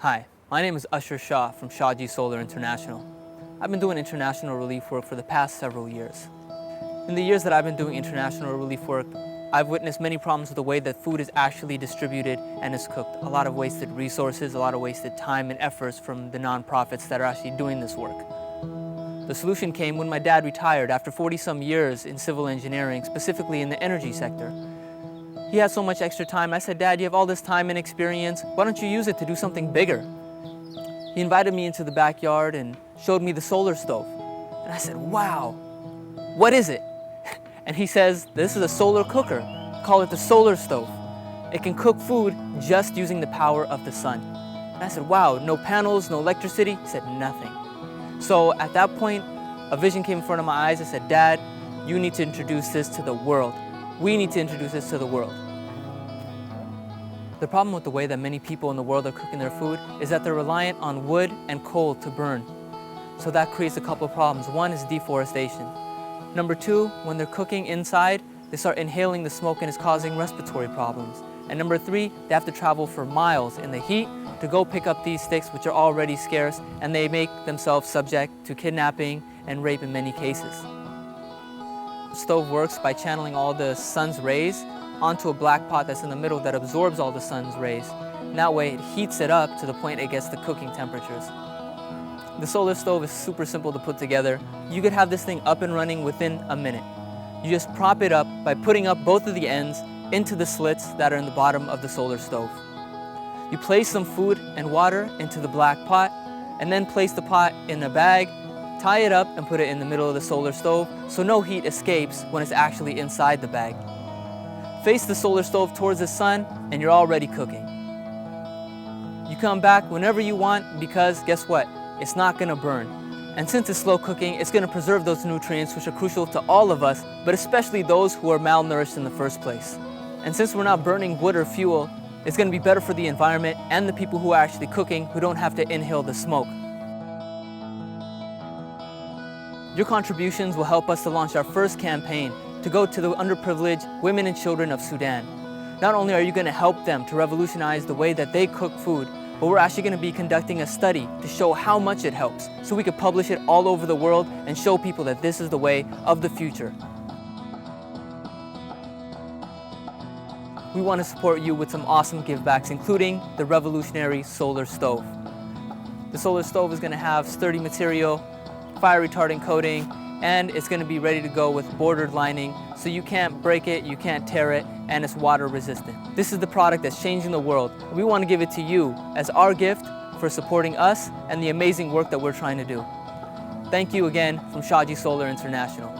Hi, my name is Usher Shah from Shahjee Solar International. I've been doing international relief work for the past several years. In the years that I've been doing international relief work, I've witnessed many problems with the way that food is actually distributed and is cooked. A lot of wasted resources, a lot of wasted time and efforts from the nonprofits that are actually doing this work. The solution came when my dad retired after 40-some years in civil engineering, specifically in the energy sector. He had so much extra time. I said, "Dad, you have all this time and experience. Why don't you use it to do something bigger?" He invited me into the backyard and showed me the solar stove. And I said, "Wow, what is it?" And he says, "This is a solar cooker. Call it the solar stove. It can cook food just using the power of the sun." And I said, "Wow, no panels, no electricity?" He said, "Nothing." So at that point, a vision came in front of my eyes. I said, "Dad, you need to introduce this to the world. We need to introduce this to the world." The problem with the way that many people in the world are cooking their food is that they're reliant on wood and coal to burn. So that creates a couple of problems. One is deforestation. Number two, when they're cooking inside, they start inhaling the smoke and it's causing respiratory problems. And number three, they have to travel for miles in the heat to go pick up these sticks, which are already scarce, and they make themselves subject to kidnapping and rape in many cases. The stove works by channeling all the sun's rays onto a black pot that's in the middle that absorbs all the sun's rays. And that way it heats it up to the point it gets the cooking temperatures. The solar stove is super simple to put together. You could have this thing up and running within a minute. You just prop it up by putting up both of the ends into the slits that are in the bottom of the solar stove. You place some food and water into the black pot and then place the pot in a bag, tie it up and put it in the middle of the solar stove so no heat escapes when it's actually inside the bag. Face the solar stove towards the sun and you're already cooking. You come back whenever you want because guess what? It's not gonna burn. And since it's slow cooking, it's gonna preserve those nutrients which are crucial to all of us, but especially those who are malnourished in the first place. And since we're not burning wood or fuel, it's gonna be better for the environment and the people who are actually cooking who don't have to inhale the smoke. Your contributions will help us to launch our first campaign to go to the underprivileged women and children of Sudan. Not only are you going to help them to revolutionize the way that they cook food, but we're actually going to be conducting a study to show how much it helps, so we could publish it all over the world and show people that this is the way of the future. We want to support you with some awesome givebacks, including the revolutionary solar stove. The solar stove is going to have sturdy material, fire retardant coating, and it's going to be ready to go with bordered lining, so you can't break it, you can't tear it, and it's water resistant. This is the product that's changing the world. We want to give it to you as our gift for supporting us and the amazing work that we're trying to do. Thank you again from Shahjee Solar International.